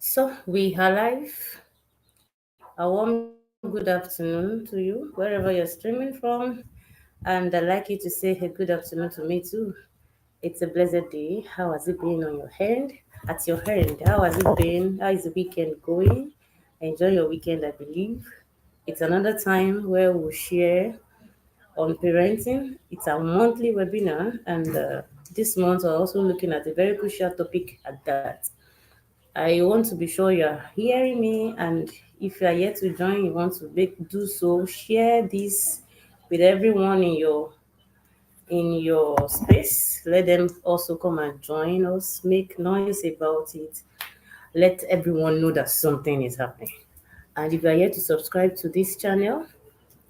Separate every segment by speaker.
Speaker 1: So we are live. A warm good afternoon to you, wherever you're streaming from. And I'd like you to say a good afternoon to me too. It's a blessed day. How has it been on your hand? At your hand, how has it been? How is the weekend going? Enjoy your weekend, I believe. It's another time where we'll share on parenting. It's a monthly webinar, and this month we're also looking at a very crucial topic at that. I want to be sure you're hearing me, and if you are yet to join, you want to do so. Share this with everyone in your space. Let them also come and join us. Make noise about it. Let everyone know that something is happening. And if you are yet to subscribe to this channel,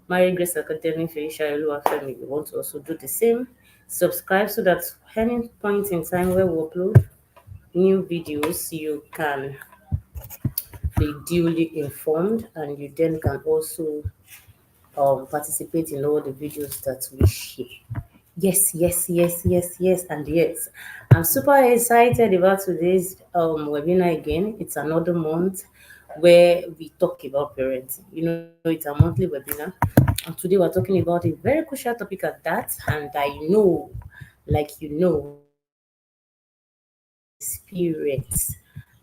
Speaker 1: Mary Grace Academy Felicia Elua Femi, you want to also do the same. Subscribe so that any point in time where we upload new videos, you can be duly informed, and you then can also participate in all the videos that we share. Yes, yes, yes, yes, yes, and yes. I'm super excited about today's webinar again. It's another month where we talk about parenting. It's a monthly webinar. And today we're talking about a very crucial topic at that. And I know, like experience.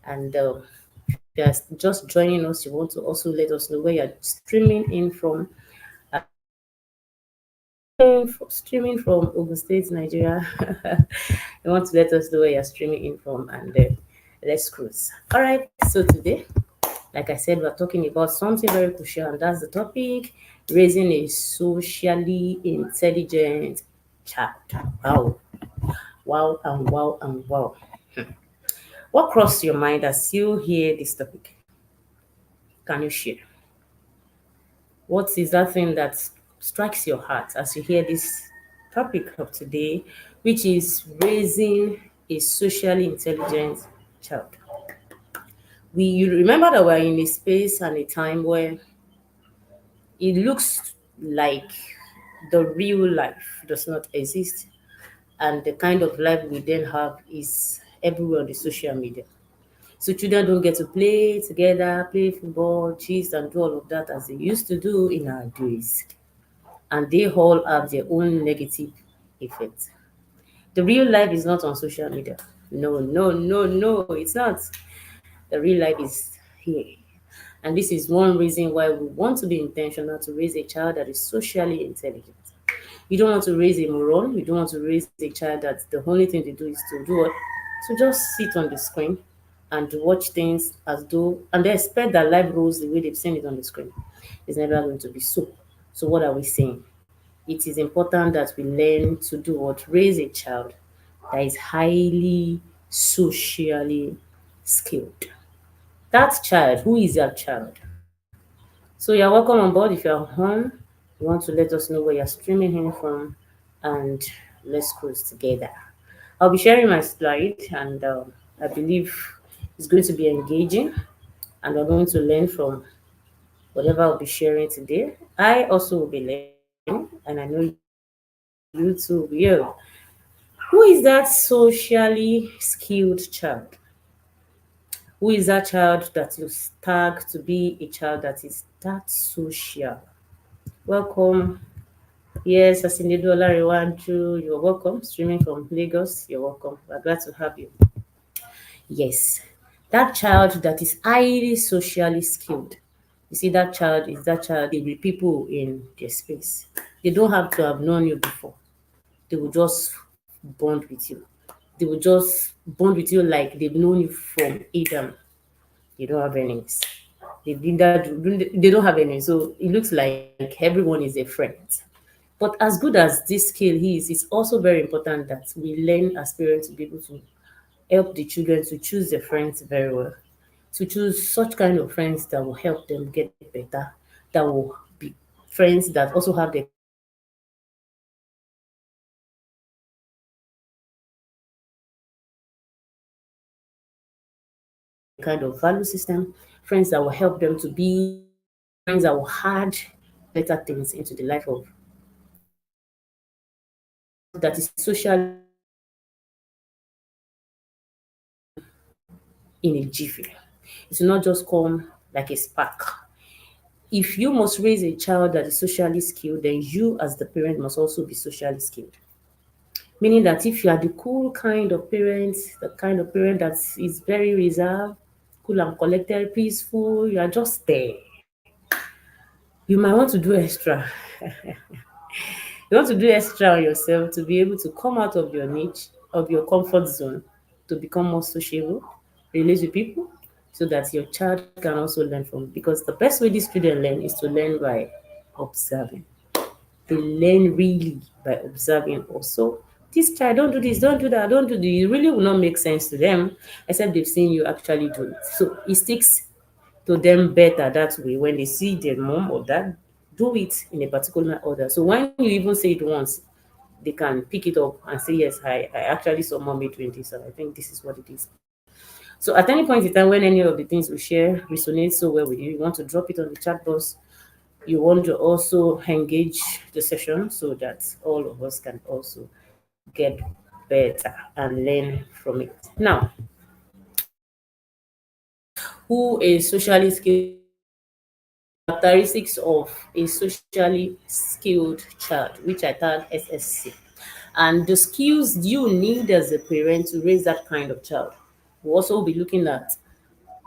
Speaker 1: And if you're just joining us, you want to also let us know where you're streaming in from. Streaming from Ogun State, Nigeria. You want to let us know where you're streaming in from, and let's cruise. All right. So today, like I said, we're talking about something very crucial, and that's the topic: raising a socially intelligent child. Wow, wow, and wow, and wow. What crossed your mind as you hear this topic? Can you share? What is that thing that strikes your heart as you hear this topic of today, which is raising a socially intelligent child? You remember that we're in a space and a time where it looks like the real life does not exist, and the kind of life we then have is everywhere on the social media. So children don't get to play together, play football, cheese, and do all of that as they used to do in our days. And they all have their own negative effects. The real life is not on social media. No, no, no, no, it's not. The real life is here. And this is one reason why we want to be intentional to raise a child that is socially intelligent. You don't want to raise a moron. You don't want to raise a child that the only thing they do is to do what? To just sit on the screen and watch things as though, and they expect that life rules the way they've seen it on the screen. It's never going to be so. So, what are we saying? It is important that we learn to do what? Raise a child that is highly socially skilled. That child, who is that child? So you're welcome on board. If you're home, you want to let us know where you're streaming in from, and let's cruise together. I'll be sharing my slide, and I believe it's going to be engaging, and we're going to learn from whatever I'll be sharing today. I also will be learning, and I know you too will. Who is that socially skilled child? Who is that child that you tag to be a child that is that social? Welcome. Yes, Asinedu Olariwaju, you're welcome. Streaming from Lagos, you're welcome. We're glad to have you. Yes, that child that is highly socially skilled. You see, that child is with people in their space. They don't have to have known you before. They will just bond with you. They will just bond with you like they've known you from Adam. They don't have enemies. They don't have enemies. So it looks like everyone is a friend. But as good as this skill is, it's also very important that we learn as parents to be able to help the children to choose their friends very well, to choose such kind of friends that will help them get better, that will be friends that also have the kind of value system, friends that also have the kind of friends that will help them to be friends that will add better things into the life of a child that is socially intelligent. It's not going to happen in a jiffy. It will not just come like a spark. If you must raise a child that is socially skilled, then you as the parent must also be socially skilled. Meaning that if you are the cool kind of parent, the kind of parent that is very reserved, cool and collected, peaceful, you are just there. You might want to do extra. You want to do extra on yourself to be able to come out of your niche, of your comfort zone, to become more sociable, relate with people, so that your child can also learn from. Because the best way these students learn is to learn by observing. They learn really by observing also. This child, don't do this, don't do that, don't do this. It really will not make sense to them, except they've seen you actually do it. So it sticks to them better that way when they see their mom or dad do it in a particular order. So when you even say it once, they can pick it up and say, yes, I actually saw mommy doing this, and I think this is what it is. So at any point in time, when any of the things we share resonates so well with you want to drop it on the chat box. You want to also engage the session so that all of us can also get better and learn from it. Now, who is socially skilled? Characteristics of a socially skilled child, which I tag SSC, and the skills you need as a parent to raise that kind of child. We'll also be looking at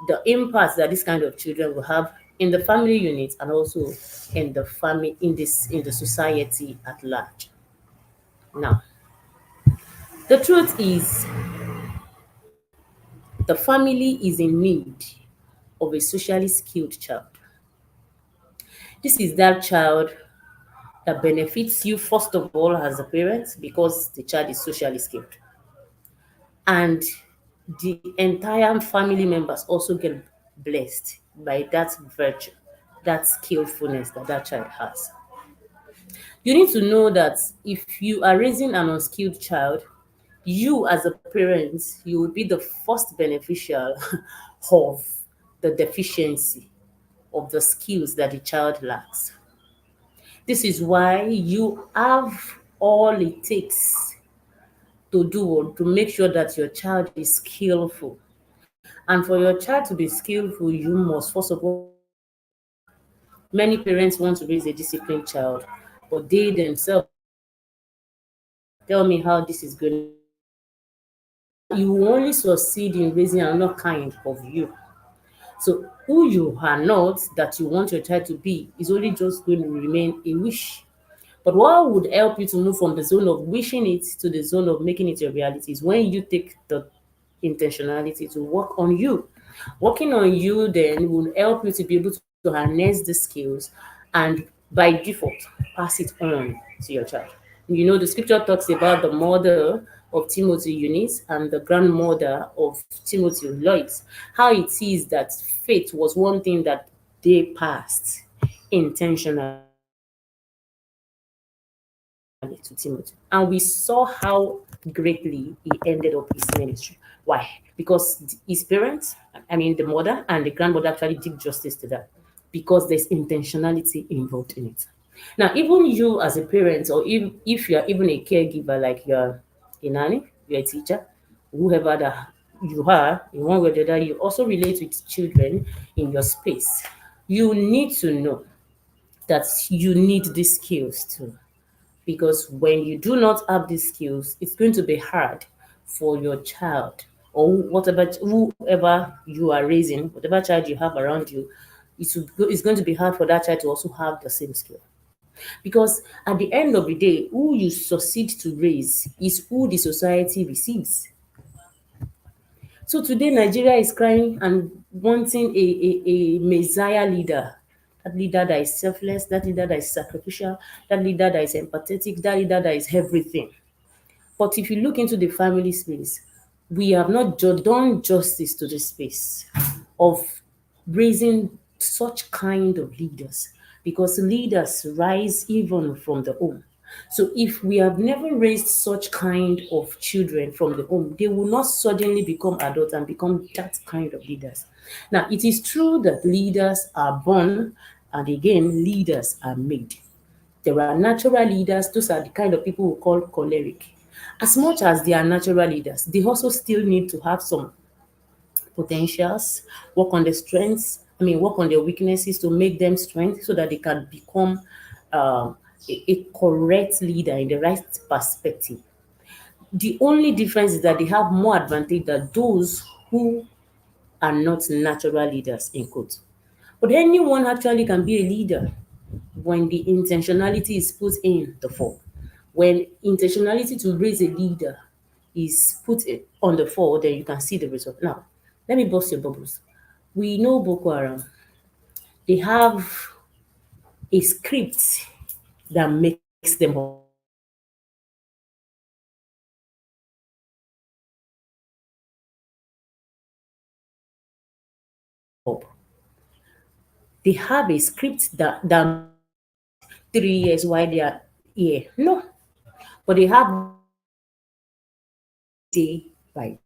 Speaker 1: the impact that this kind of children will have in the family unit and also in the family in the society at large. Now, the truth is the family is in need of a socially skilled child. This is that child that benefits you first of all as a parent because the child is socially skilled. And the entire family members also get blessed by that virtue, that skillfulness that that child has. You need to know that if you are raising an unskilled child, you as a parent, you will be the first beneficial of the deficiency of the skills that the child lacks. This is why you have all it takes to do to make sure that your child is skillful. And for your child to be skillful, you must first of all be disciplined. Many parents want to raise a disciplined child, but they themselves are not disciplined. Tell me how this is going to work. You will only succeed in raising another kind of you. So who you are not that you want your child to be is only just going to remain a wish. But what would help you to move from the zone of wishing it to the zone of making it your reality is when you take the intentionality to work on you. Working on you then will help you to be able to harness the skills and by default pass it on to your child. You know, the scripture talks about the mother of Timothy Eunice and the grandmother of Timothy Lois, how it is that faith was one thing that they passed intentionally to Timothy. And we saw how greatly he ended up his ministry. Why? Because his parents, I mean, the mother and the grandmother actually did justice to that because there's intentionality involved in it. Now, even you as a parent, or if you're even a caregiver, like you're a nanny, you're a teacher, whoever that you are, in one way or the other, you also relate with children in your space. You need to know that you need these skills too because when you do not have these skills, it's going to be hard for your child or whoever you are raising, whatever child you have around you, it's going to be hard for that child to also have the same skill. Because at the end of the day, who you succeed to raise is who the society receives. So today, Nigeria is crying and wanting a messiah leader. That leader that is selfless, that leader that is sacrificial, that leader that is empathetic, that leader that is everything. But if you look into the family space, we have not done justice to the space of raising such kind of leaders because leaders rise even from the home. So if we have never raised such kind of children from the home, they will not suddenly become adults and become that kind of leaders. Now, it is true that leaders are born and again, leaders are made. There are natural leaders. Those are the kind of people we call choleric. As much as they are natural leaders, they also still need to have some potentials, work on the strengths, work on their weaknesses to make them strength so that they can become a correct leader in the right perspective. The only difference is that they have more advantage than those who are not natural leaders, in quotes. But anyone actually can be a leader when the intentionality is put in the fore. When intentionality to raise a leader is on the fore, then you can see the result. Now, let me bust your bubbles. We know Boko Haram. They have a script that makes them up. They have a script that 3 years why they are here. No, but they have day by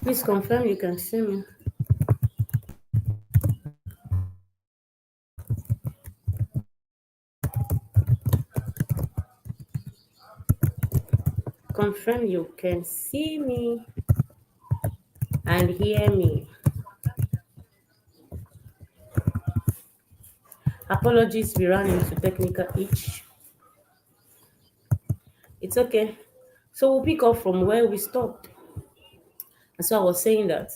Speaker 1: Please confirm you can see me. Confirm you can see me and hear me. Apologies, we ran into technical itch. It's okay. So we'll pick up from where we stopped. And so I was saying that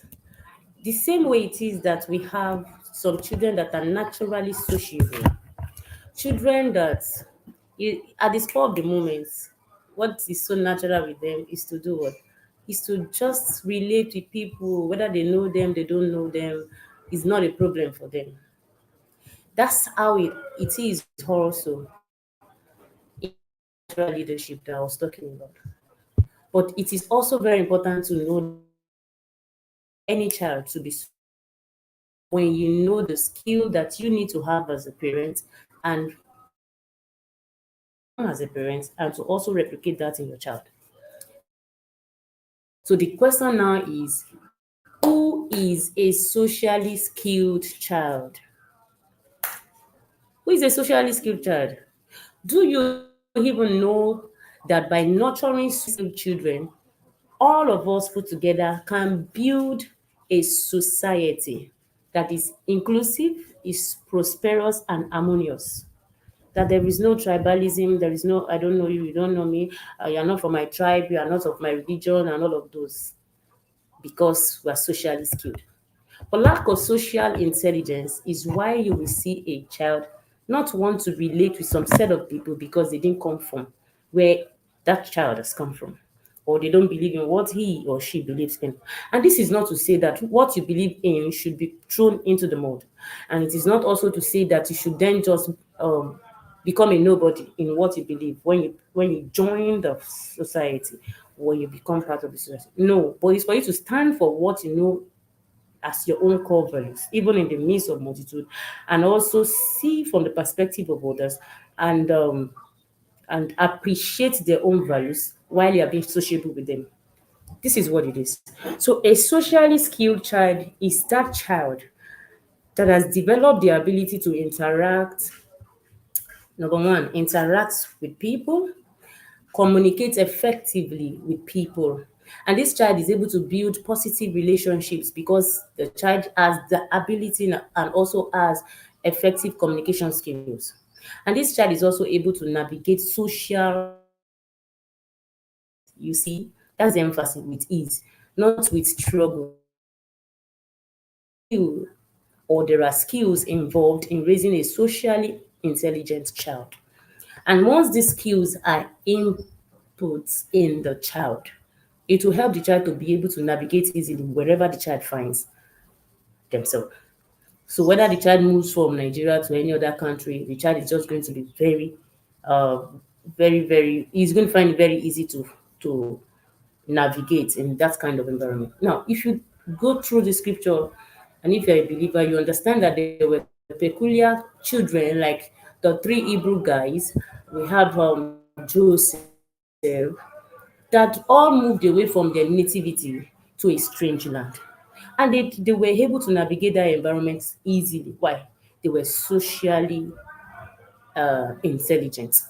Speaker 1: the same way it is that we have some children that are naturally sociable, children that at the spur of the moment, what is so natural with them is to do what? Is to just relate with people, whether they know them, they don't know them, is not a problem for them. That's how it is also natural leadership that I was talking about. But it is also very important to know any child to be when you know the skill that you need to have as a parent and as a parent and to also replicate that in your child. So the question now is, who is a socially skilled child? Who is a socially skilled child? Do you even know that by nurturing skilled children, all of us put together can build a society that is inclusive, is prosperous, and harmonious? That there is no tribalism, there is no, I don't know you, you don't know me, you are not from my tribe, you are not of my religion, and all of those, because we are socially skilled. But lack of social intelligence is why you will see a child not want to relate with some set of people because they didn't come from where that child has come from, or they don't believe in what he or she believes in. And this is not to say that what you believe in should be thrown into the mold. And it is not also to say that you should then just become a nobody in what you believe when you join the society, when you become part of the society. No, but it's for you to stand for what you know as your own core values, even in the midst of multitude, and also see from the perspective of others, and appreciate their own values while you are being sociable with them. This is what it is. So a socially skilled child is that child that has developed the ability to interact. Number one, interact with people, communicate effectively with people. And this child is able to build positive relationships because the child has the ability and also has effective communication skills. And this child is also able to navigate social, you see, that's the emphasis, with ease, not with struggle. Or there are skills involved in raising a socially intelligent child. And once these skills are inputs in the child, it will help the child to be able to navigate easily wherever the child finds themselves. So whether the child moves from Nigeria to any other country, the child is just going to be uh, he's going to find it very easy to navigate in that kind of environment. Now, if you go through the scripture and if you're a believer, you understand that there were peculiar children like the three Hebrew guys. We have Joseph, that all moved away from their nativity to a strange land. And they were able to navigate that environment easily. Why? They were socially intelligent.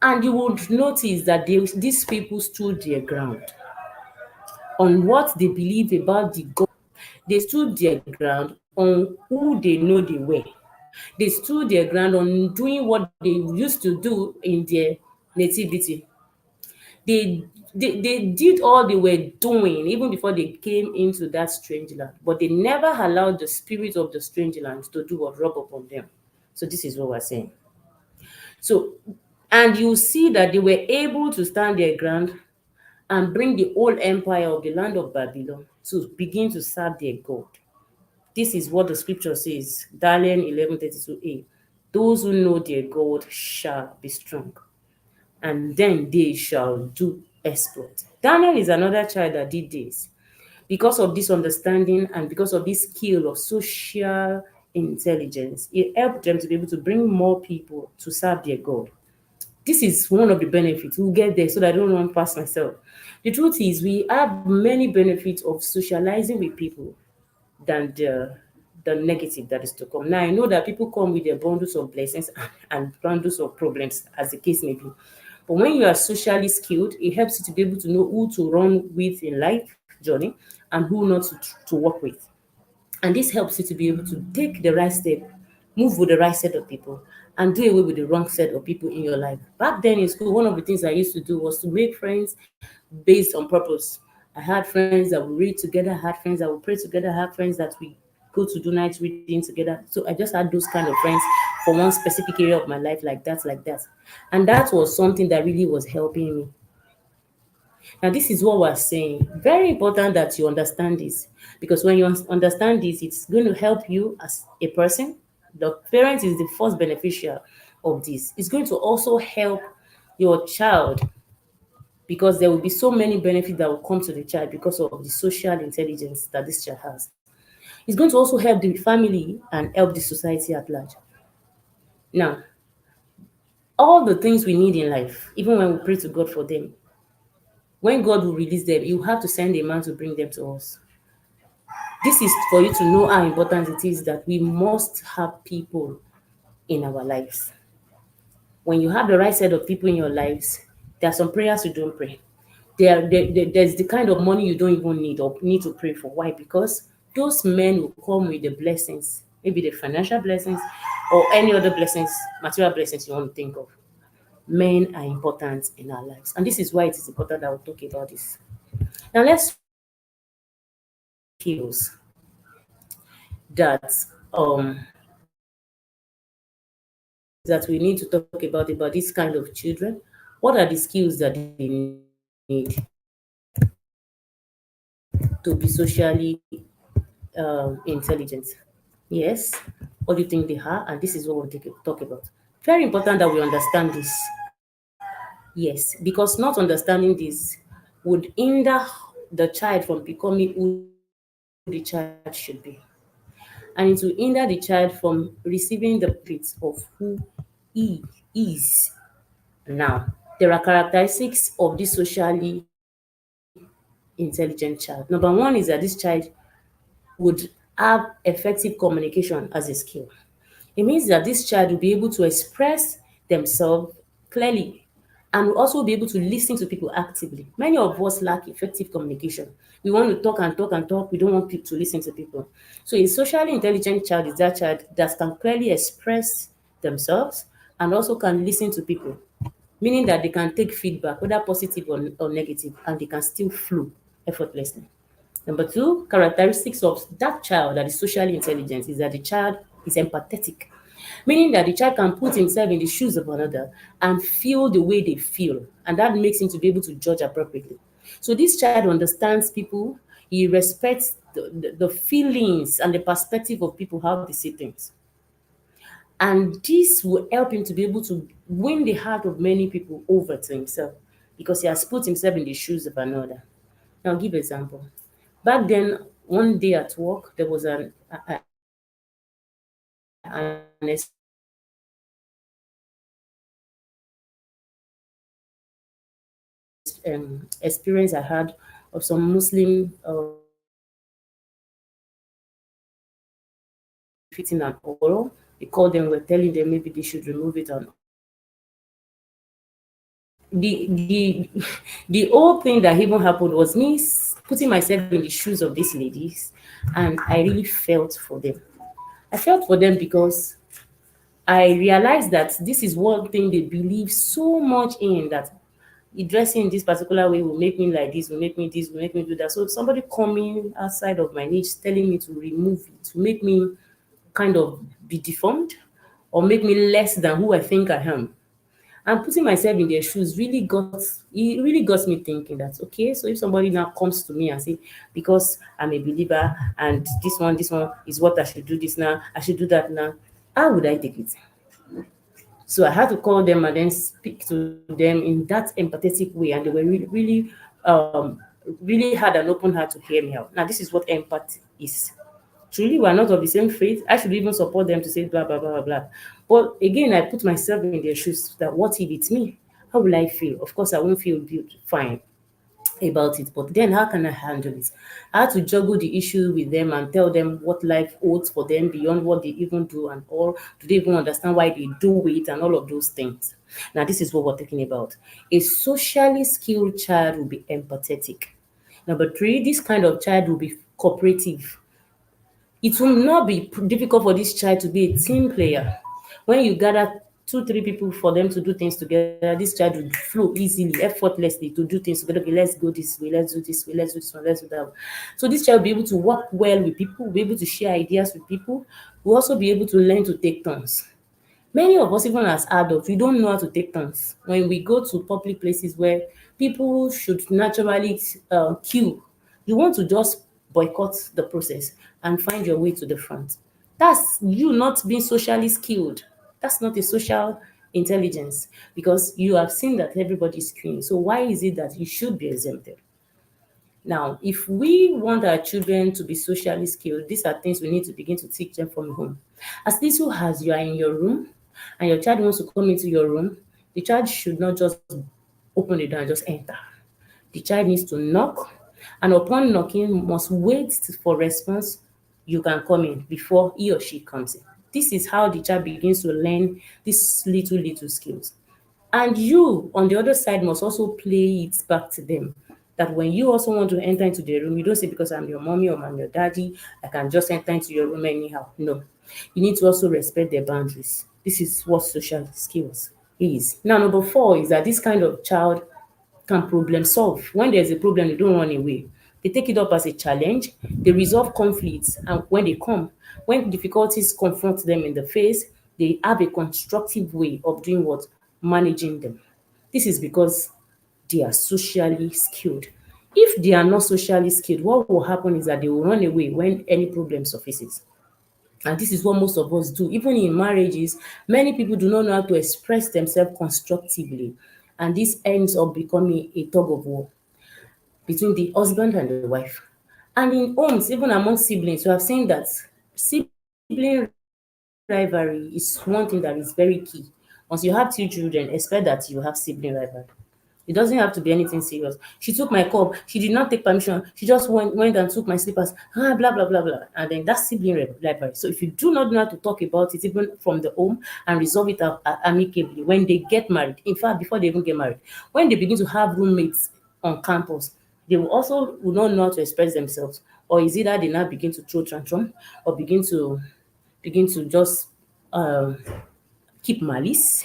Speaker 1: And you would notice that these people stood their ground on what they believe about the God. They stood their ground on who they know they were. They stood their ground on doing what they used to do in their nativity. They did all they were doing even before they came into that strange land, but they never allowed the spirit of the strange land to do what rub upon them. So this is what we're saying. So, and you see that they were able to stand their ground and bring the whole empire of the land of Babylon to begin to serve their God. This is what the scripture says, Daniel 11:32a. Those who know their God shall be strong, and then they shall do exploit. Daniel is another child that did this. Because of this understanding and because of this skill of social intelligence, it helped them to be able to bring more people to serve their God. This is one of the benefits. We'll get there so that I don't run past myself. The truth is, we have many benefits of socializing with people than the negative that is to come. Now I know that people come with their bundles of blessings and bundles of problems, as the case may be. But when you are socially skilled, it helps you to be able to know who to run with in life journey and who not to work with. And this helps you to be able to take the right step, move with the right set of people, and do away with the wrong set of people in your life. Back then in school, one of the things I used to do was to make friends based on purpose. I had friends that would read together, I had friends that would pray together, I had friends that we go to do night reading together. So I just had those kind of friends for one specific area of my life, like that, like that. And that was something that really was helping me. Now, this is what we're saying. Very important that you understand this, because when you understand this, it's going to help you as a person. The parent is the first beneficiary of this. It's going to also help your child, because there will be so many benefits that will come to the child because of the social intelligence that this child has. It's going to also help the family and help the society at large. Now, all the things we need in life, even when we pray to God for them, when God will release them, you have to send a man to bring them to us. This is for you to know how important it is that we must have people in our lives. When you have the right set of people in your lives, there are some prayers you don't pray. There's the kind of money you don't even need or need to pray for. Why? Because those men will come with the blessings, maybe the financial blessings or any other blessings, material blessings you want to think of. Men are important in our lives. And this is why it is important that we talk about this. Now let's skills that that we need to talk about this kind of children. What are the skills that they need to be socially intelligent? Yes. What do you think they are? And this is what we'll talk about. Very important that we understand this. Yes, because not understanding this would hinder the child from becoming who the child should be. And it will hinder the child from receiving the traits of who he is. Now, there are characteristics of this socially intelligent child. Number one is that this child would have effective communication as a skill. It means that this child will be able to express themselves clearly and will also be able to listen to people actively. Many of us lack effective communication. We want to talk and talk and talk. We don't want people to listen to people. So a socially intelligent child is that child that can clearly express themselves and also can listen to people, meaning that they can take feedback, whether positive or negative, and they can still flow effortlessly. Number two, characteristics of that child that is socially intelligent is that the child is empathetic, meaning that the child can put himself in the shoes of another and feel the way they feel, and that makes him to be able to judge appropriately. So this child understands people, he respects the feelings and the perspective of people, how they see things. And this will help him to be able to win the heart of many people over to himself because he has put himself in the shoes of another. Now, I'll give example. Back then, one day at work, there was an experience I had of some Muslim fitting an oral. They called them, were telling them maybe they should remove it. And the the whole thing that even happened was me putting myself in the shoes of these ladies, and I really felt for them. I felt for them because I realized that this is one thing they believe so much in, that dressing in this particular way will make me like this, will make me this, will make me do that. So somebody coming outside of my niche telling me to remove it, to make me kind of be deformed or make me less than who I think I am. And putting myself in their shoes really got me thinking that okay, so if somebody now comes to me and say, because I'm a believer and this one is what I should do this now, I should do that now, how would I take it? So I had to call them and then speak to them in that empathetic way, and they were really had an open heart to hear me out. Now, this is what empathy is. Truly, we are not of the same faith. I should even support them to say blah blah blah blah blah. But again, I put myself in their shoes. That what if it's me? How will I feel? Of course, I won't feel fine about it. But then how can I handle it? I had to juggle the issue with them and tell them what life holds for them beyond what they even do and all. Do they even understand why they do it and all of those things? Now, this is what we're talking about. A socially skilled child will be empathetic. Number three, this kind of child will be cooperative. It will not be difficult for this child to be a team player. When you gather two, three people for them to do things together, this child will flow easily, effortlessly to do things together. Okay, let's go this way, let's do this way, let's do this one, let's do that. So this child will be able to work well with people, will be able to share ideas with people, will also be able to learn to take turns. Many of us, even as adults, we don't know how to take turns. When we go to public places where people should naturally queue, you want to just boycott the process and find your way to the front. That's you not being socially skilled. That's not a social intelligence because you have seen that everybody is queuing. So why is it that you should be exempted? Now, if we want our children to be socially skilled, these are things we need to begin to teach them from home. As little as you are in your room and your child wants to come into your room, the child should not just open the door and just enter. The child needs to knock, and upon knocking, must wait for response. You can come in before he or she comes in. This is how the child begins to learn these little skills. And you, on the other side, must also play it back to them. That when you also want to enter into the room, you don't say, because I'm your mommy or I'm your daddy, I can just enter into your room anyhow. No. You need to also respect their boundaries. This is what social skills is. Now, number four is that this kind of child can problem solve. When there's a problem, they don't run away. They take it up as a challenge. They resolve conflicts, and when they come, when difficulties confront them in the face, they have a constructive way of doing what? Managing them. This is because they are socially skilled. If they are not socially skilled, what will happen is that they will run away when any problem surfaces. And this is what most of us do. Even in marriages, many people do not know how to express themselves constructively. And this ends up becoming a tug of war between the husband and the wife. And in homes, even among siblings, we have seen that sibling rivalry is one thing that is very key. Once you have two children, expect that you have sibling rivalry. It doesn't have to be anything serious. She took my cup. She did not take permission. She just went and took my slippers. Blah, blah, blah, blah. And then that's sibling rivalry. So if you do not know how to talk about it, even from the home, and resolve it amicably, when they get married, in fact, before they even get married, when they begin to have roommates on campus, they will not know how to express themselves. Or is either they now begin to throw tantrum or begin to just um, keep malice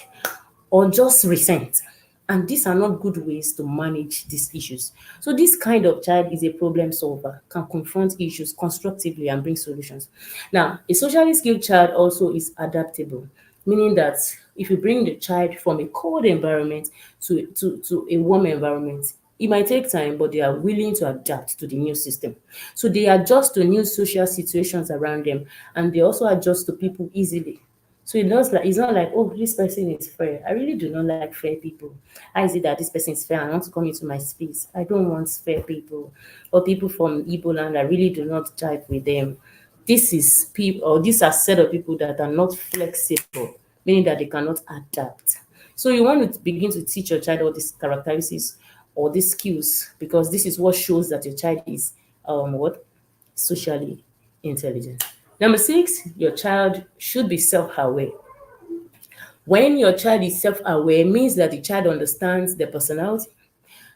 Speaker 1: or just resent. And these are not good ways to manage these issues. So this kind of child is a problem solver, can confront issues constructively and bring solutions. Now, a socially skilled child also is adaptable, meaning that if you bring the child from a cold environment to a warm environment, it might take time, but they are willing to adapt to the new system. So they adjust to new social situations around them, and they also adjust to people easily. So it's not like, oh, this person is fair. I really do not like fair people. How is it that this person is fair? I want to come into my space. I don't want fair people or people from Igbo land. I really do not jive with them. This is people, or these are set of people that are not flexible, meaning that they cannot adapt. So you want to begin to teach your child all these characteristics or these skills, because this is what shows that your child is what socially intelligent. Number six, your child should be self-aware. When your child is self-aware, means that the child understands their personality,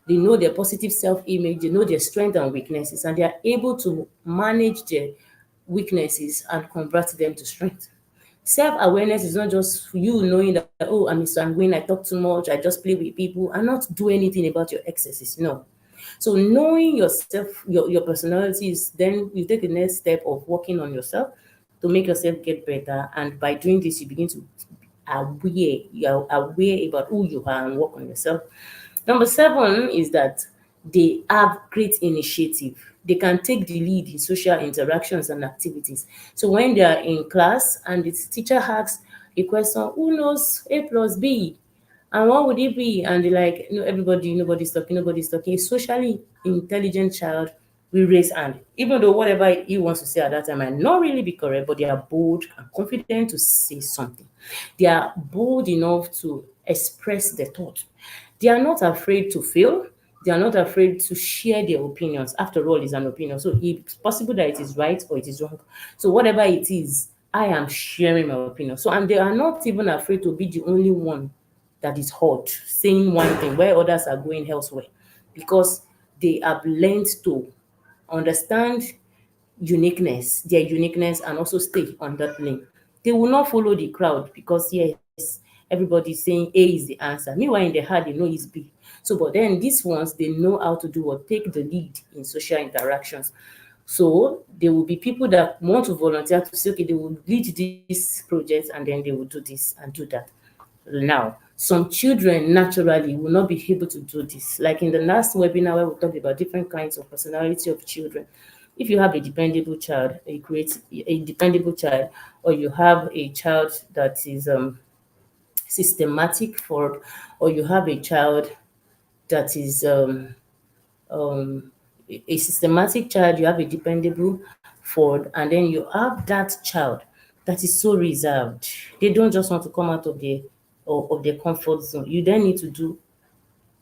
Speaker 1: they know their positive self-image, they know their strengths and weaknesses, and they are able to manage their weaknesses and convert them to strength. Self-awareness is not just you knowing that, oh, I'm sanguine, I talk too much, I just play with people, and not do anything about your excesses. No. So knowing yourself, your personality is then you take the next step of working on yourself to make yourself get better. And by doing this, you begin to you are aware about who you are and work on yourself. Number seven is that they have great initiative. They can take the lead in social interactions and activities. So when they are in class and the teacher asks a question, who knows A plus B? And what would it be? And they're like, no, everybody, nobody's talking. A socially intelligent child we raise hand. Even though whatever he wants to say at that time might not really be correct, but they are bold and confident to say something. They are bold enough to express their thought. They are not afraid to fail. They are not afraid to share their opinions. After all, it's an opinion. So it's possible that it is right or it is wrong. So whatever it is, I am sharing my opinion. So and they are not even afraid to be the only one that is heard saying one thing where others are going elsewhere, because they have learned to understand their uniqueness, and also stay on that lane. They will not follow the crowd because yes, everybody is saying A is the answer. Meanwhile, in their heart, they know it's B. So, but then these ones, they know how to do or take the lead in social interactions. So there will be people that want to volunteer to say, okay, they will lead this project and then they will do this and do that. Now, some children naturally will not be able to do this. Like in the last webinar where we talked about different kinds of personality of children. If you have a dependable child, a dependable child, or you have a child that is systematic for, or you have a child that is a systematic child, you have a dependable Ford, and then you have that child that is so reserved. They don't just want to come out of their comfort zone. You then need to do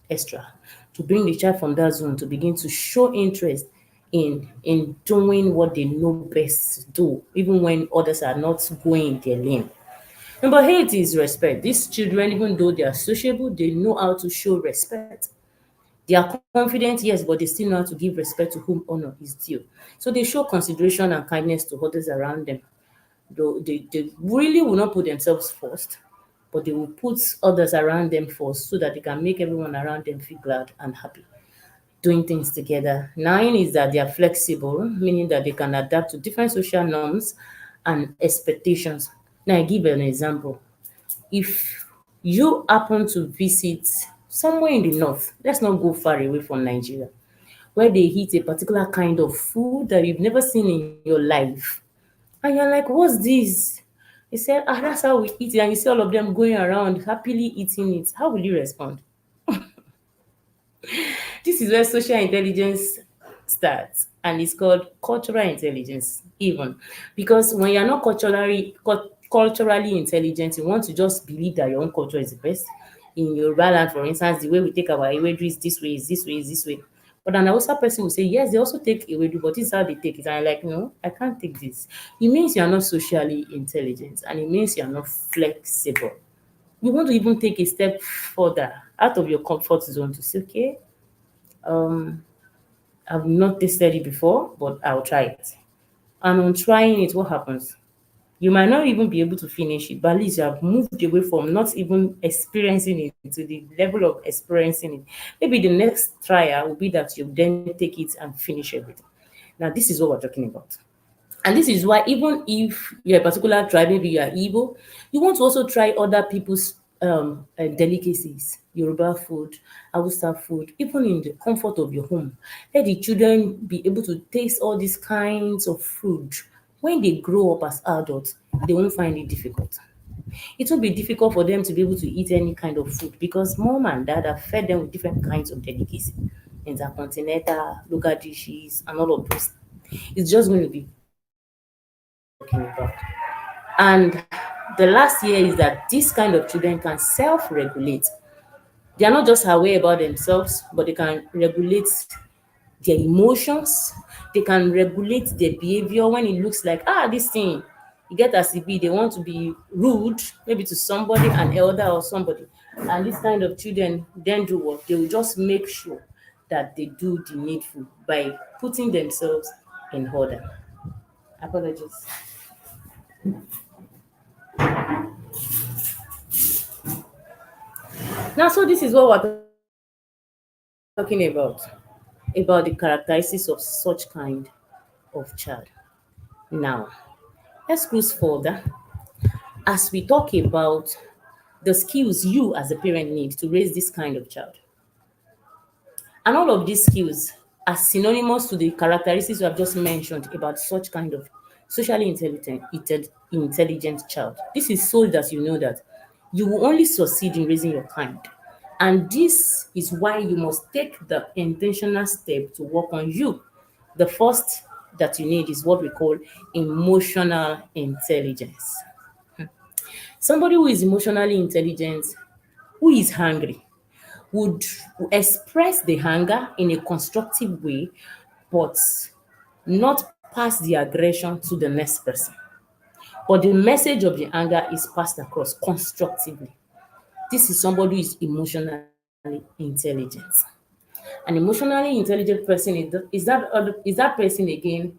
Speaker 1: extra to bring the child from that zone to begin to show interest in doing what they know best to do, even when others are not going their lane. Number 8 is respect. These children, even though they are sociable, they know how to show respect. They are confident, yes, but they still know how to give respect to whom honor is due. So they show consideration and kindness to others around them. Though they really will not put themselves first, but they will put others around them first so that they can make everyone around them feel glad and happy doing things together. 9 is that they are flexible, meaning that they can adapt to different social norms and expectations. Now, I give an example. If you happen to visit somewhere in the north, let's not go far away from Nigeria, where they eat a particular kind of food that you've never seen in your life, and you're like, what's this? He said, that's how we eat it. And you see all of them going around happily eating it. How will you respond? This is where social intelligence starts, and it's called cultural intelligence, even because when you're not culturally intelligent, you want to just believe that your own culture is the best. In Yoruba land, for instance, the way we take our ewedu is this way, is this way, is this way. But an Hausa person will say, yes, they also take ewedu, but this is how they take it. And I'm like, no, I can't take this. It means you're not socially intelligent, and it means you're not flexible. You want to even take a step further out of your comfort zone to say, okay, um, I've not tasted it before, but I'll try it. And on trying it, what happens? You might not even be able to finish it, but at least you have moved away from not even experiencing it to the level of experiencing it. Maybe the next trial will be that you then take it and finish everything. Now, this is what we're talking about. And this is why even if you're a particular tribe, maybe you are Igbo, you want to also try other people's delicacies, Yoruba food, Hausa food, even in the comfort of your home. Let the children be able to taste all these kinds of food. When they grow up as adults, they won't find it difficult. It won't be difficult for them to be able to eat any kind of food because mom and dad have fed them with different kinds of delicacies, intercontinental, local dishes, and all of those. It's just going to be talking about. And the last year is that this kind of children can self-regulate. They are not just aware about themselves, but they can regulate their emotions. They can regulate their behavior when it looks like, this thing, you get as it be, they want to be rude, maybe to somebody, an elder or somebody. And this kind of children then do what? They will just make sure that they do the needful by putting themselves in order. Apologies. Now, so this is what we're talking about the characteristics of such kind of child. Now, let's cruise further as we talk about the skills you as a parent need to raise this kind of child. And all of these skills are synonymous to the characteristics we have just mentioned about such kind of socially intelligent child. This is so that you know that you will only succeed in raising your kind. And this is why you must take the intentional step to work on you. The first that you need is what we call emotional intelligence. Somebody who is emotionally intelligent, who is hungry, would express the hunger in a constructive way, but not pass the aggression to the next person. But the message of the anger is passed across constructively. This is somebody who is emotionally intelligent. An emotionally intelligent person is that person again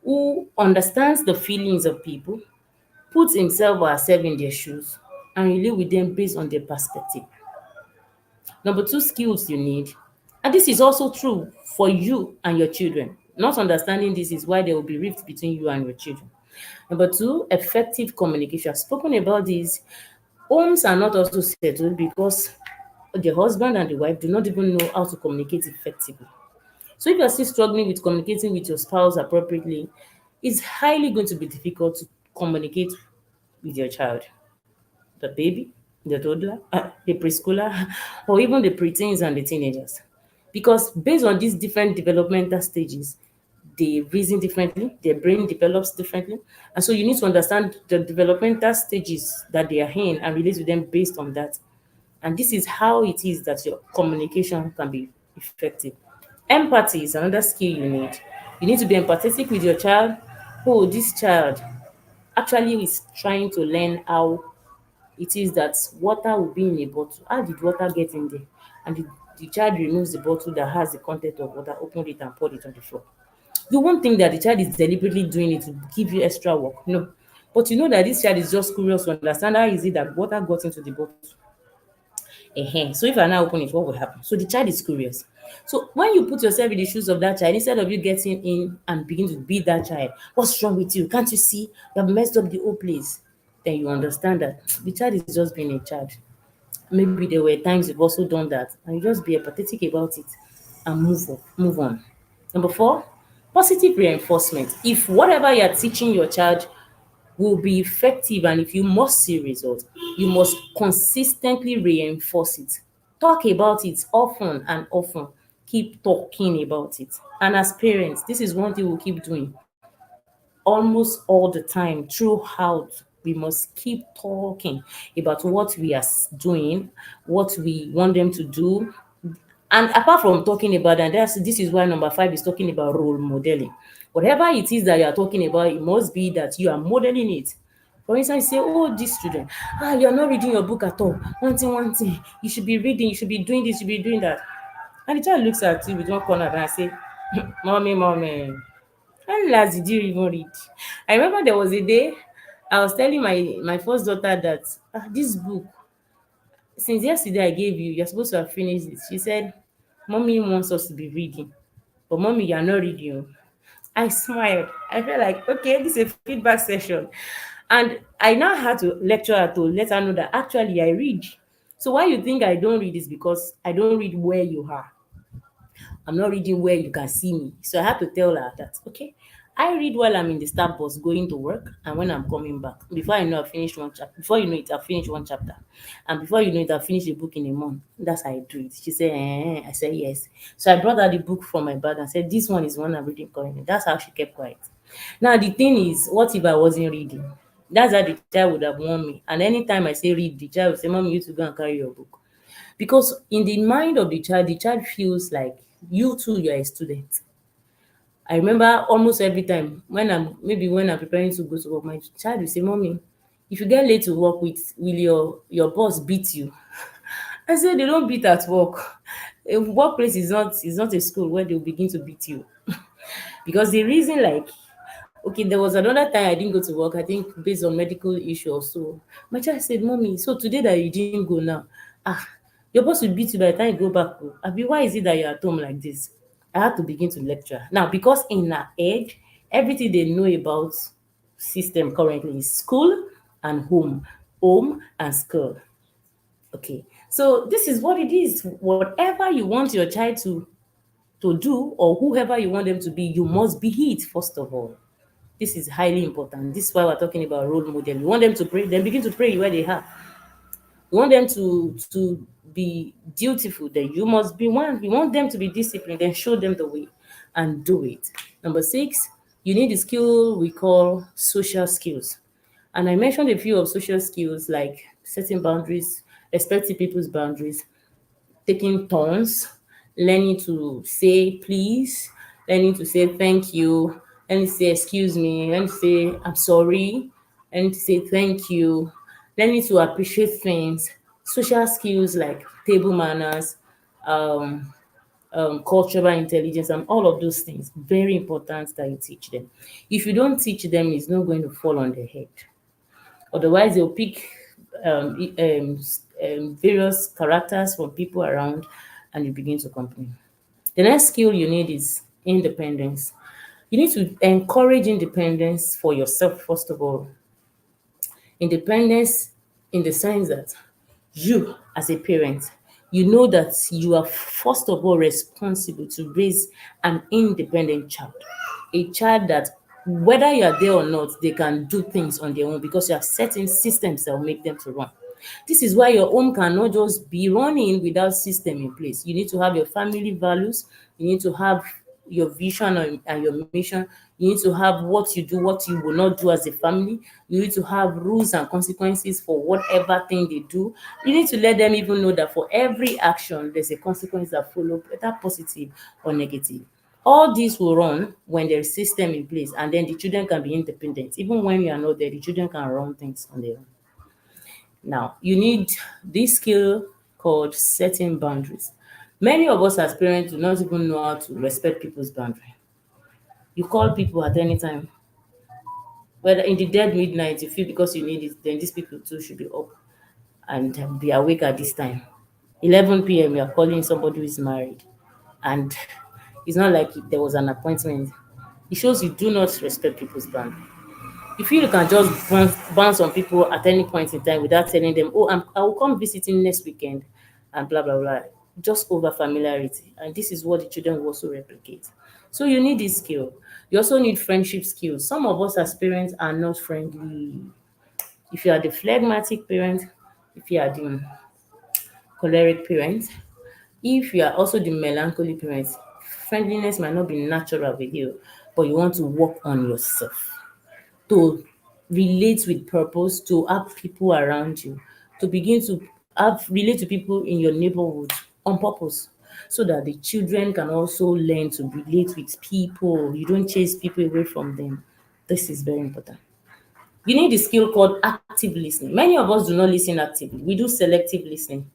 Speaker 1: who understands the feelings of people, puts himself or herself in their shoes, and relate with them based on their perspective. Number two skills you need, and this is also true for you and your children. Not understanding this is why there will be rift between you and your children. Number two, effective communication. I've spoken about this. Homes are not also settled because the husband and the wife do not even know how to communicate effectively. So if you're still struggling with communicating with your spouse appropriately, it's highly going to be difficult to communicate with your child, the baby, the toddler, the preschooler, or even the preteens and the teenagers. Because based on these different developmental stages, they reason differently, their brain develops differently. And so you need to understand the developmental stages that they are in and relate to them based on that. And this is how it is that your communication can be effective. Empathy is another skill you need. You need to be empathetic with your child. Oh, this child actually is trying to learn how it is that water will be in a bottle. How did water get in there? And the child removes the bottle that has the content of water, opened it and poured it on the floor. You won't think that the child is deliberately doing it to give you extra work. No. But you know that this child is just curious to understand how is it that water got into the bottle. So if I now open it, what will happen? So the child is curious. So when you put yourself in the shoes of that child, instead of you getting in and begin to beat that child, what's wrong with you? Can't you see you have messed up the whole place? Then you understand that the child is just being a child. Maybe there were times you've also done that, and you just be empathetic about it and move on. Number four, positive reinforcement. If whatever you're teaching your child will be effective and if you must see results, you must consistently reinforce it. Talk about it often and often. Keep talking about it. And as parents, this is one thing we'll keep doing almost all the time throughout. We must keep talking about what we are doing, what we want them to do. And apart from talking about that, this is why number five is talking about role modeling. Whatever it is that you are talking about, it must be that you are modeling it. For instance, say, oh, this student, you are not reading your book at all. One thing, you should be reading, you should be doing this, you should be doing that. And the child looks at you with one corner and I say, mommy, when last did you even read? I remember there was a day I was telling my first daughter that this book, since yesterday I gave you, you're supposed to have finished it. She said, mommy wants us to be reading, but mommy, you're not reading. Oh." I smiled. I felt like, okay, this is a feedback session. And I now had to lecture her to let her know that actually I read. So why you think I don't read is because I don't read where you are. I'm not reading where you can see me. So I had to tell her that, okay, I read while I'm in the staff bus going to work and when I'm coming back. Before I know I've finished one chapter. Before you know it, I've finished one chapter. And before you know it, I've finished a book in a month. That's how I do it. She said, I said, yes. So I brought her the book from my bag and said, this one is one I'm reading currently. That's how she kept quiet. Now, the thing is, what if I wasn't reading? That's how the child would have warned me. And anytime I say read, the child will say, Mom, you to go and carry your book. Because in the mind of the child feels like you too, you're a student. I remember almost every time when I'm preparing to go to work, my child will say, Mommy, if you get late to work, will your boss beat you? I said they don't beat at work. A workplace is not a school where they'll begin to beat you. Because the reason, like, okay, there was another time I didn't go to work, I think based on medical issue or so. My child said, Mommy, so today that you didn't go now, your boss will beat you by the time you go back. Oh. Abi, why is it that you're at home like this? I had to begin to lecture. Now, because in her head, everything they know about system currently is school and home and school. Okay. So this is what it is. Whatever you want your child to do or whoever you want them to be, you must be it first of all. This is highly important. This is why we're talking about role model. You want them to pray, then begin to pray where they are. You want them to be dutiful, then you must be one. You want them to be disciplined, then show them the way. and do it. Number six, you need the skill we call social skills. And I mentioned a few of social skills like setting boundaries, respecting people's boundaries, taking turns, learning to say please, learning to say thank you, learning to say excuse me, learning to say I'm sorry, learning to say thank you, learning to appreciate things, social skills like table manners, um, cultural intelligence, and all of those things. Very important that you teach them. If you don't teach them, it's not going to fall on their head. Otherwise, they'll pick various characters from people around and you begin to complain. The next skill you need is independence. You need to encourage independence for yourself, first of all. Independence in the sense that you, as a parent, you know that you are first of all responsible to raise an independent child, a child that whether you are there or not, they can do things on their own because you have certain systems that will make them to run. This is why your home cannot just be running without system in place. You need to have your family values, you need to have your vision and your mission. You need to have what you do, what you will not do as a family. You need to have rules and consequences for whatever thing they do. You need to let them even know that for every action, there's a consequence that follow, whether positive or negative. All this will run when there's system in place, and then the children can be independent. Even when you are not there, the children can run things on their own. Now, you need this skill called setting boundaries. Many of us as parents do not even know how to respect people's boundary. You call people at any time, whether in the dead midnight, you feel because you need it, then these people too should be up and be awake at this time. 11 p.m., you are calling somebody who is married, and it's not like there was an appointment. It shows you do not respect people's boundary. You feel you can just bounce on people at any point in time without telling them, oh, I will come visiting next weekend and blah, blah, blah. Just over familiarity. And this is what the children will also replicate. So you need this skill. You also need friendship skills. Some of us as parents are not friendly. If you are the phlegmatic parent, if you are the choleric parent, if you are also the melancholy parent, friendliness might not be natural with you, but you want to work on yourself to relate with purpose, to have people around you, to begin to have relate to people in your neighborhood on purpose, so that the children can also learn to relate with people. You don't chase people away from them. This is very important. You need a skill called active listening. Many of us do not listen actively. We do selective listening,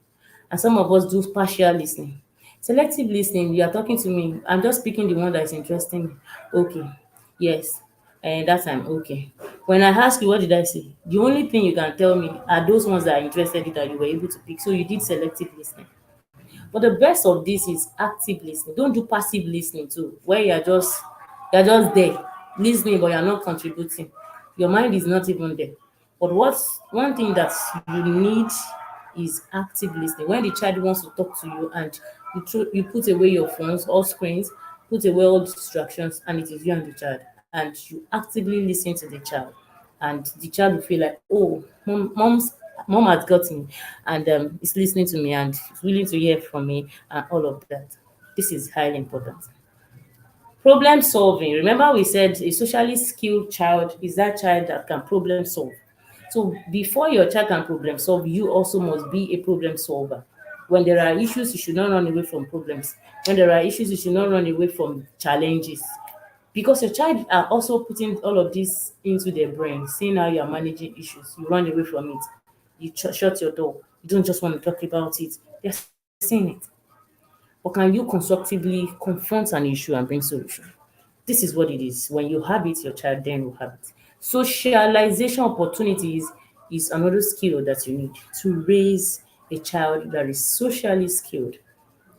Speaker 1: and some of us do partial listening. Selective listening, you are talking to me. I'm just picking the one that is interesting me. Okay, yes, and that time, okay. When I ask you, what did I say? The only thing you can tell me are those ones that are interested in that you were able to pick. So you did selective listening. But the best of this is active listening. Don't do passive listening too, where you're just there listening, but you're not contributing. Your mind is not even there. But what's one thing that you need is active listening. When the child wants to talk to you and you put away your phones, all screens, put away all distractions, and it is you and the child, and you actively listen to the child, and the child will feel like, oh, mom has got me, and is listening to me and is willing to hear from me and all of that. This is highly important. Problem solving. Remember we said a socially skilled child is that child that can problem solve. So before your child can problem solve, you also must be a problem solver. When there are issues, you should not run away from problems. When there are issues, you should not run away from challenges. Because your child are also putting all of this into their brain, seeing how you are managing issues. You run away from it. You shut your door. You don't just want to talk about it. They're seeing it. Or can you constructively confront an issue and bring solution? This is what it is. When you have it, your child then will have it. Socialization opportunities is another skill that you need to raise a child that is socially skilled.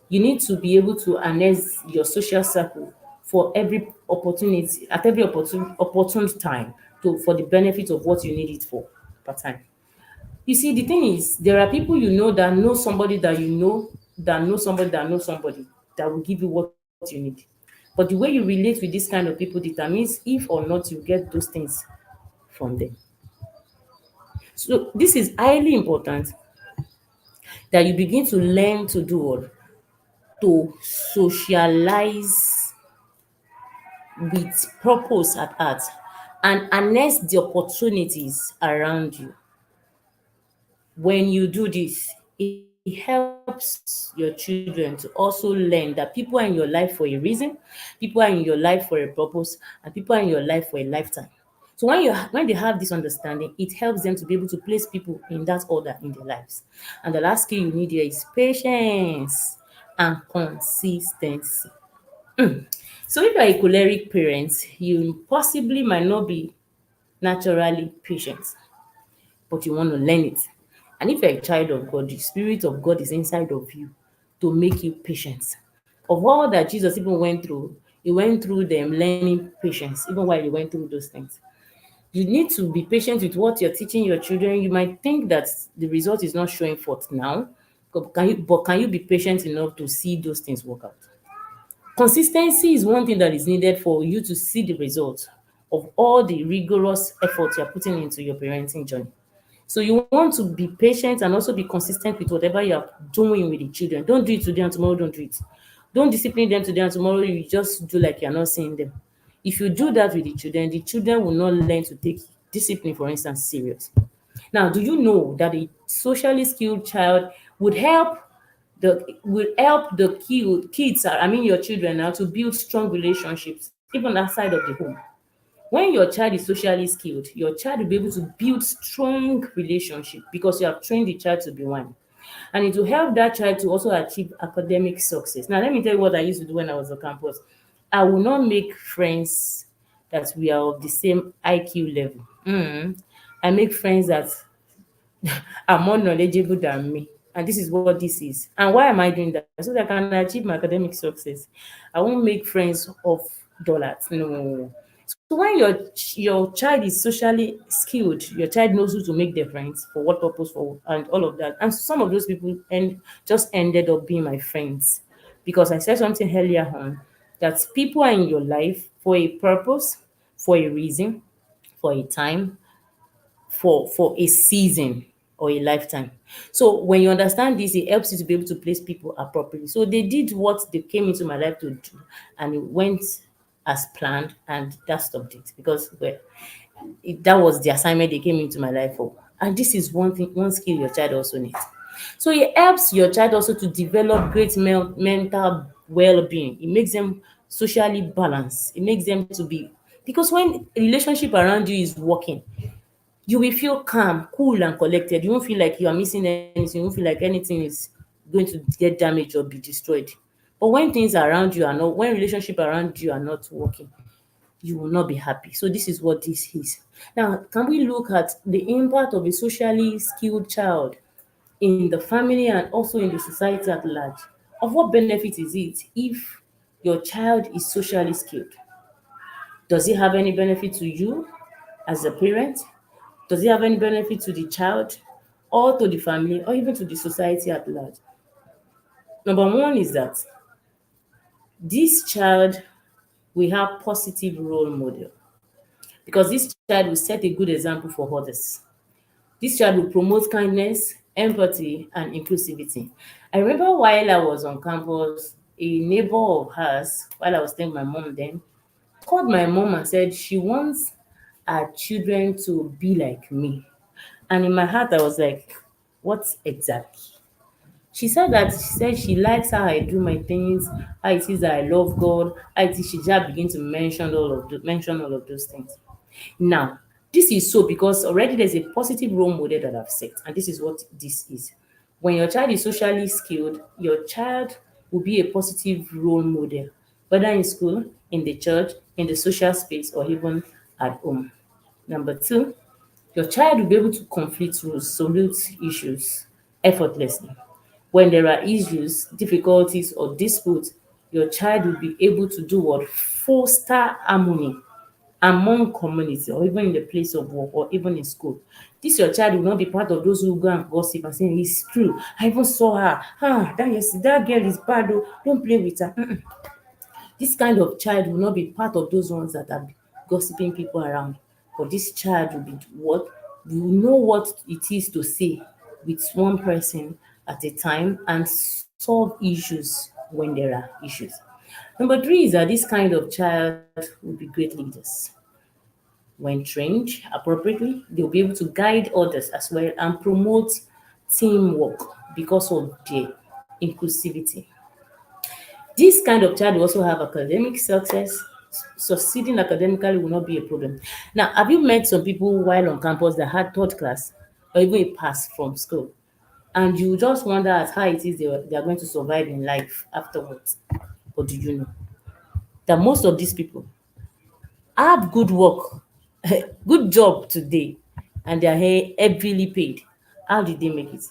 Speaker 1: You need to be able to harness your social circle for every opportunity at every opportune time for the benefit of what you need it for per time. You see, the thing is, there are people you know that know somebody that you know that know somebody that knows somebody that will give you what you need. But the way you relate with this kind of people determines if or not you get those things from them. So this is highly important that you begin to learn to do what? To socialize with purpose at heart and harness the opportunities around you. When you do this, it helps your children to also learn that people are in your life for a reason, people are in your life for a purpose, and people are in your life for a lifetime. So when they have this understanding, it helps them to be able to place people in that order in their lives. And the last skill you need here is patience and consistency. So if you're a choleric parent, you possibly might not be naturally patient, but you want to learn it. And if you're a child of God, the Spirit of God is inside of you to make you patient. Of all that Jesus even went through, he went through them learning patience, even while he went through those things. You need to be patient with what you're teaching your children. You might think that the result is not showing forth now, but can you be patient enough to see those things work out? Consistency is one thing that is needed for you to see the result of all the rigorous effort you're putting into your parenting journey. So you want to be patient and also be consistent with whatever you're doing with the children. Don't do it today and tomorrow don't do it. Don't discipline them today and tomorrow you just do like you're not seeing them. If you do that with the children will not learn to take discipline, for instance, serious. Now, do you know that a socially skilled child would help the kids, I mean your children now, to build strong relationships even outside of the home. When your child is socially skilled, your child will be able to build strong relationship because you have trained the child to be one. And it will help that child to also achieve academic success. Now, let me tell you what I used to do when I was on campus. I will not make friends that we are of the same IQ level. I make friends that are more knowledgeable than me. And this is what this is. And why am I doing that? So that I can achieve my academic success. I won't make friends of dollars. No. So when your child is socially skilled, your child knows who to make their friends, for what purpose, for and all of that. And some of those people just ended up being my friends. Because I said something earlier on that people are in your life for a purpose, for a reason, for a time, for a season or a lifetime. So when you understand this, it helps you to be able to place people appropriately. So they did what they came into my life to do, and it went as planned, and that stopped it because that was the assignment they came into my life for. And this is one thing, one skill your child also needs. So it helps your child also to develop great mental well-being. It makes them socially balanced. It makes them to be, because when a relationship around you is working, you will feel calm, cool, and collected. You won't feel like you are missing anything. You won't feel like anything is going to get damaged or be destroyed. But when things around you are not, when relationship around you are not working, you will not be happy. So this is what this is. Now, can we look at the impact of a socially skilled child in the family and also in the society at large? Of what benefit is it if your child is socially skilled? Does it have any benefit to you as a parent? Does it have any benefit to the child or to the family or even to the society at large? Number one is that this child will have positive role model because this child will set a good example for others. This child will promote kindness, empathy, and inclusivity. I remember while I was on campus, a neighbor of hers, while I was staying with my mom then, called my mom and said she wants her children to be like me. And in my heart, I was like, what exactly? She said she likes how I do my things, how it is that I love God, how it is she just begin to mention all of those things. Now, this is so because already there's a positive role model that I've set, and this is what this is. When your child is socially skilled, your child will be a positive role model, whether in school, in the church, in the social space, or even at home. Number two, your child will be able to conflict resolve issues effortlessly. When there are issues, difficulties, or disputes, your child will be able to do what? Foster harmony among community or even in the place of work or even in school. This your child will not be part of those who go and gossip and say it's true. I even saw her. That girl is bad. Oh, don't play with her. This kind of child will not be part of those ones that are gossiping people around. But this child will be what? You know what it is to say with one person at a time and solve issues when there are issues. Number three is that this kind of child will be great leaders. When trained appropriately, they'll be able to guide others as well and promote teamwork because of their inclusivity. This kind of child will also have academic success. Succeeding academically will not be a problem. Now, have you met some people while on campus that had third class or even a pass from school? And you just wonder at how it is they are going to survive in life afterwards. But do you know that most of these people have good work, good job today, and they are heavily paid? How did they make it?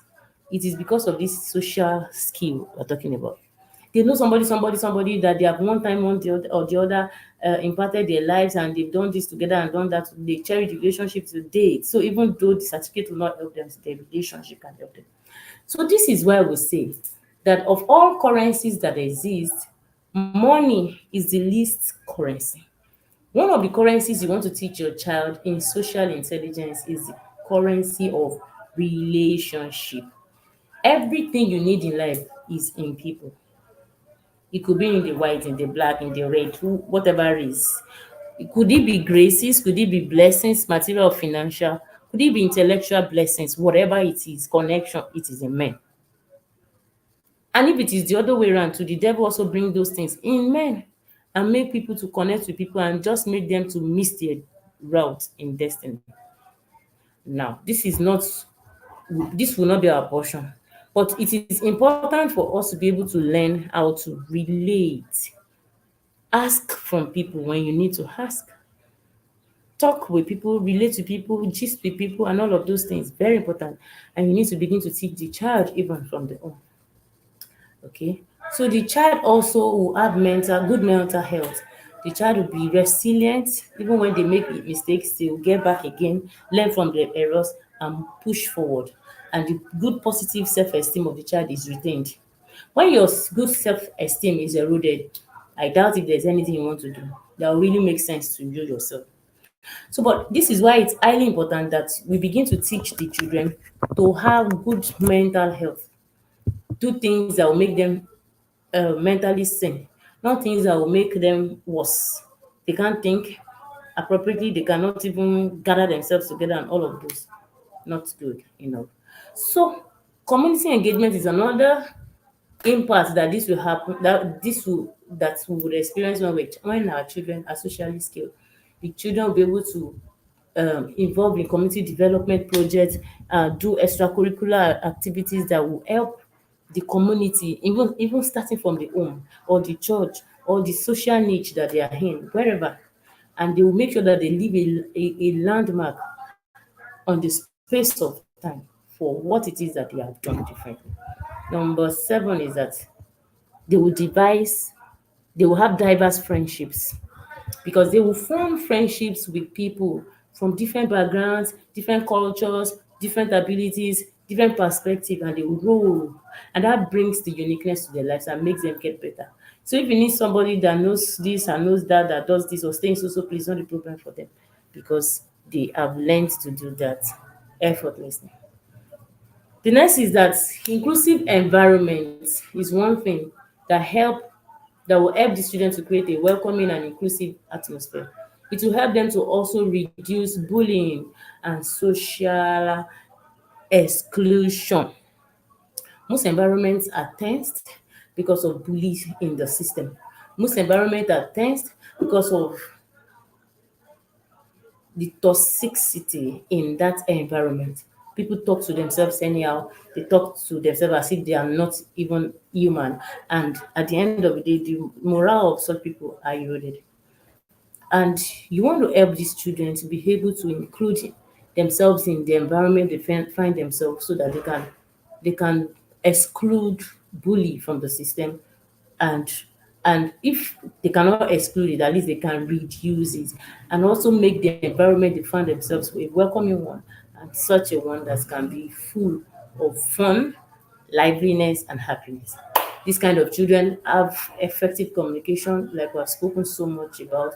Speaker 1: It is because of this social skill we're talking about. They know somebody that they have one time or the other imparted their lives, and they've done this together and done that. They cherish the relationship today. So even though the certificate will not help them, the relationship can help them. So this is why we say that of all currencies that exist, money is the least currency. One of the currencies you want to teach your child in social intelligence is the currency of relationship. Everything you need in life is in people. It could be in the white, in the black, in the red, whatever is. Could it be graces? Could it be blessings, material or financial? Could it be intellectual blessings? Whatever it is, connection, it is in men. And if it is the other way around too, the devil also bring those things in men and make people to connect with people and just make them to miss their route in destiny. Now, this will not be our portion, but it is important for us to be able to learn how to relate. Ask from people when you need to ask. Talk with people, relate to people, gist with people, and all of those things. Very important. And you need to begin to teach the child even from the home. Okay. So the child also will have good mental health. The child will be resilient, even when they make mistakes, they will get back again, learn from their errors, and push forward. And the good positive self-esteem of the child is retained. When your good self-esteem is eroded, I doubt if there's anything you want to do that will really make sense to you yourself. So, but this is why it's highly important that we begin to teach the children to have good mental health, do things that will make them mentally sane, not things that will make them worse. They can't think appropriately, they cannot even gather themselves together, and all of those. Not good enough. So, community engagement is another impact that this will happen, that we would experience when our children are socially skilled. The children will be able to involve in community development projects, do extracurricular activities that will help the community, even starting from the home or the church or the social niche that they are in, wherever. And they will make sure that they leave a landmark on the space of time for what it is that they have done differently. Number seven is that they will have diverse friendships because they will form friendships with people from different backgrounds, different cultures, different abilities, different perspective, and they will grow. And that brings the uniqueness to their lives and makes them get better. So if you need somebody that knows this and knows that, that does this or stay in so please, not a problem for them because they have learned to do that effortlessly. The next is that inclusive environment is one thing that will help the students to create a welcoming and inclusive atmosphere. It will help them to also reduce bullying and social exclusion. Most environments are tensed because of bullies in the system. Most environments are tensed because of the toxicity in that environment. People talk to themselves anyhow. They talk to themselves as if they are not even human. And at the end of the day, the morale of such people are eroded. And you want to help these children to be able to include themselves in the environment they find themselves so that they can exclude bully from the system, and and if they cannot exclude it, at least they can reduce it and also make the environment they find themselves a welcoming one, and such a one that can be full of fun, liveliness and happiness. These kind of children have effective communication, like we have spoken so much about.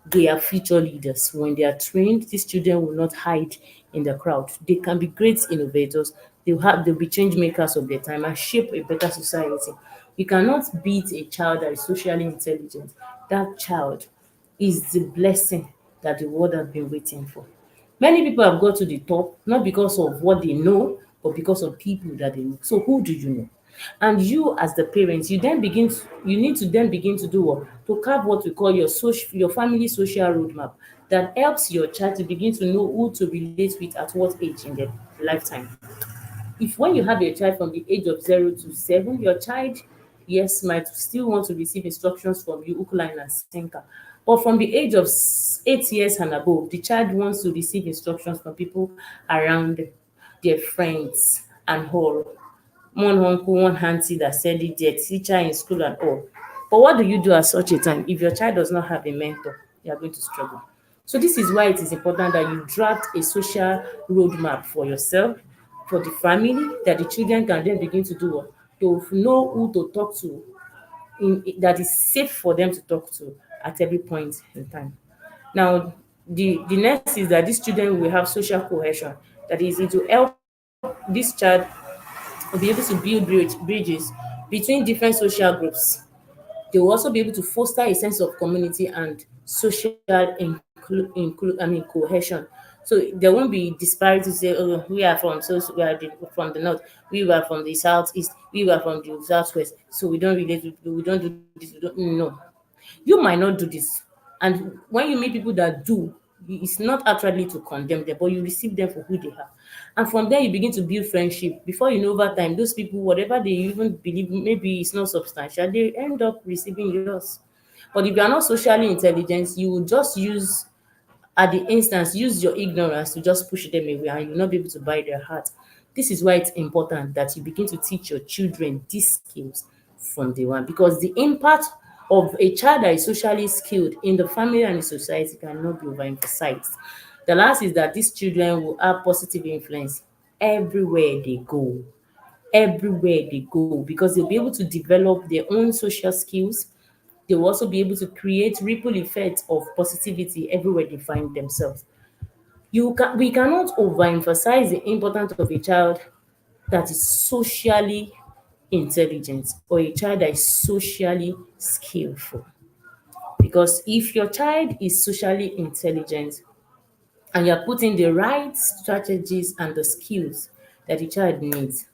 Speaker 1: They are future leaders. When they are trained, these children will not hide in the crowd. They can be great innovators. They'll be change makers of their time and shape a better society. You cannot beat a child that is socially intelligent. That child is the blessing that the world has been waiting for. Many people have got to the top not because of what they know, but because of people that they know. So who do you know? And you as the parents, you need to then begin to do what? To carve what we call your family social roadmap that helps your child to begin to know who to relate with at what age in their lifetime. If when you have a child from the age of 0 to 7, your child, yes, might still want to receive instructions from you, hook, line, and sinker. But from the age of 8 years and above, the child wants to receive instructions from people around them, their friends and all. One uncle, one auntie that said it, their teacher in school and all. But what do you do at such a time? If your child does not have a mentor, you are going to struggle. So this is why it is important that you draft a social roadmap for yourself, for the family, that the children can then begin to do what? To know who to talk to, that is safe for them to talk to at every point in time. Now, the next is that these children will have social cohesion. That is, it will help this child will be able to build bridges between different social groups. They will also be able to foster a sense of community and social cohesion. So there won't be disparity to say, oh, we are from we are from the north, we were from the southeast, we were from the southwest, so we don't relate with people, we don't do this, we don't no. You might not do this. And when you meet people that do, it's not actually to condemn them, but you receive them for who they are. And from there, you begin to build friendship. Before you know, over time, those people, whatever they even believe, maybe it's not substantial, they end up receiving yours. But if you are not socially intelligent, you will just at the instance, use your ignorance to just push them away and you'll not be able to buy their heart. This is why it's important that you begin to teach your children these skills from day one, because the impact of a child that is socially skilled in the family and in society cannot be overemphasized. The last is that these children will have positive influence everywhere they go. Everywhere they go, because they'll be able to develop their own social skills. They will also be able to create ripple effects of positivity everywhere they find themselves. We cannot overemphasize the importance of a child that is socially intelligent or a child that is socially skillful. Because if your child is socially intelligent and you're putting the right strategies and the skills that the child needs,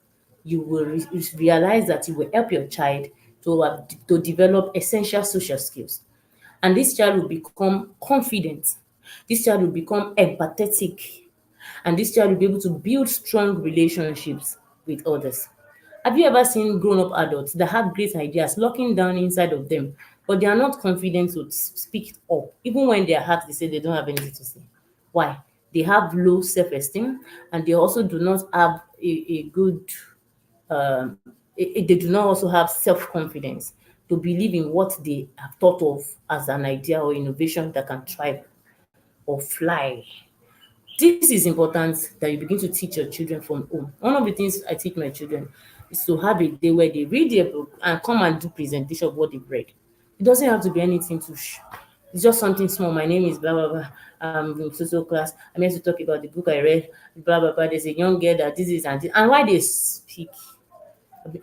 Speaker 1: you will realize that you will help your child to develop essential social skills. And this child will become confident. This child will become empathetic. And this child will be able to build strong relationships with others. Have you ever seen grown-up adults that have great ideas locking down inside of them, but they are not confident to speak up, even when their heart they say they don't have anything to say? Why? They have low self-esteem, and they also do not have a good they do not also have self-confidence to believe in what they have thought of as an idea or innovation that can thrive or fly. This is important that you begin to teach your children from home. One of the things I teach my children is to have a day where they read their book and come and do presentation of what they've read. It doesn't have to be anything too it's just something small. My name is blah blah blah. I'm in social class. I'm here to talk about the book I read. Blah blah blah. There's a young girl that this is and this. And why they speak,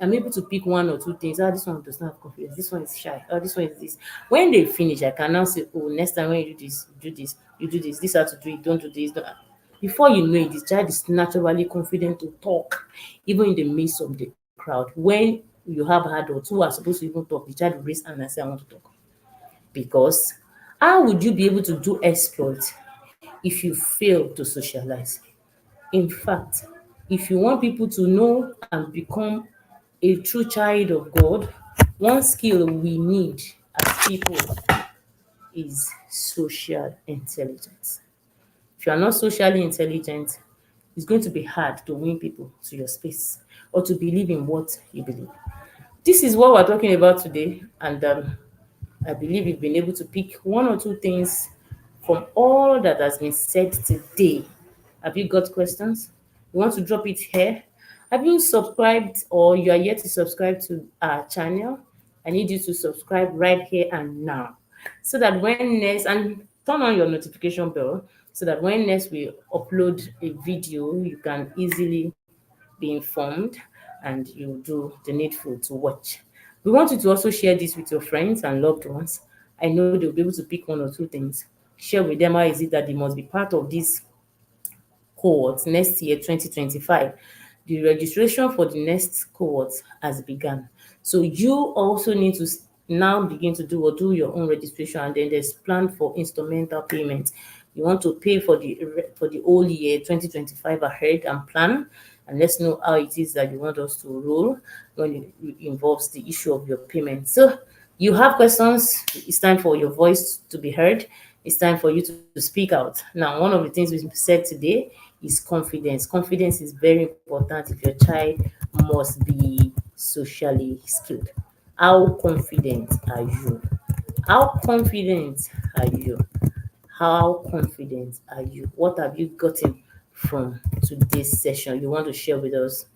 Speaker 1: I'm able to pick one or two things. Ah, this one does not have confidence. This one is shy. Oh, this one is this. When they finish, I can now say, oh, next time when you do this, you do this, you do this. This how to do it. Don't do this. Don't. Before you know it, the child is naturally confident to talk, even in the midst of the crowd. When you have adults who are supposed to even talk, the child will raise hand and say, I want to talk. Because how would you be able to do exploit if you fail to socialize? In fact, if you want people to know and become a true child of God, one skill we need as people is social intelligence. If you are not socially intelligent, it's going to be hard to win people to your space or to believe in what you believe. This is what we're talking about today, and I believe you've been able to pick one or two things from all that has been said today. Have you got questions? You want to drop it here? Have you subscribed or you are yet to subscribe to our channel? I need you to subscribe right here and now so that when next, and turn on your notification bell so that when next we upload a video, you can easily be informed and you do the needful to watch. We want you to also share this with your friends and loved ones. I know they'll be able to pick one or two things. Share with them how is it that they must be part of this cohort next year, 2025. The registration for the next cohort has begun. So you also need to now begin to do your own registration, and then there's plan for instrumental payment. You want to pay for the whole year 2025 ahead and plan, and let's know how it is that you want us to roll when it involves the issue of your payment. So you have questions, it's time for your voice to be heard. It's time for you to speak out. Now, one of the things we said today is confidence. Confidence is very important if your child must be socially skilled. How confident are you? How confident are you? How confident are you? What have you gotten from today's session you want to share with us?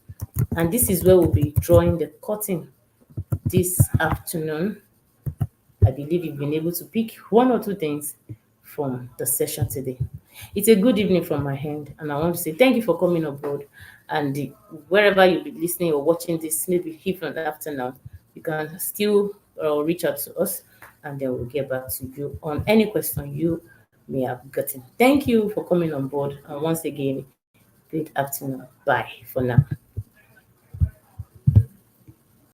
Speaker 1: And this is where we'll be drawing the curtain this afternoon. I believe you've been able to pick one or two things from the session today. It's a good evening from my end, and I want to say thank you for coming aboard. And wherever you'll be listening or watching this, maybe even after now, you can still reach out to us, and then we'll get back to you on any question you may have gotten. Thank you for coming on board, and once again, good afternoon. Bye for now.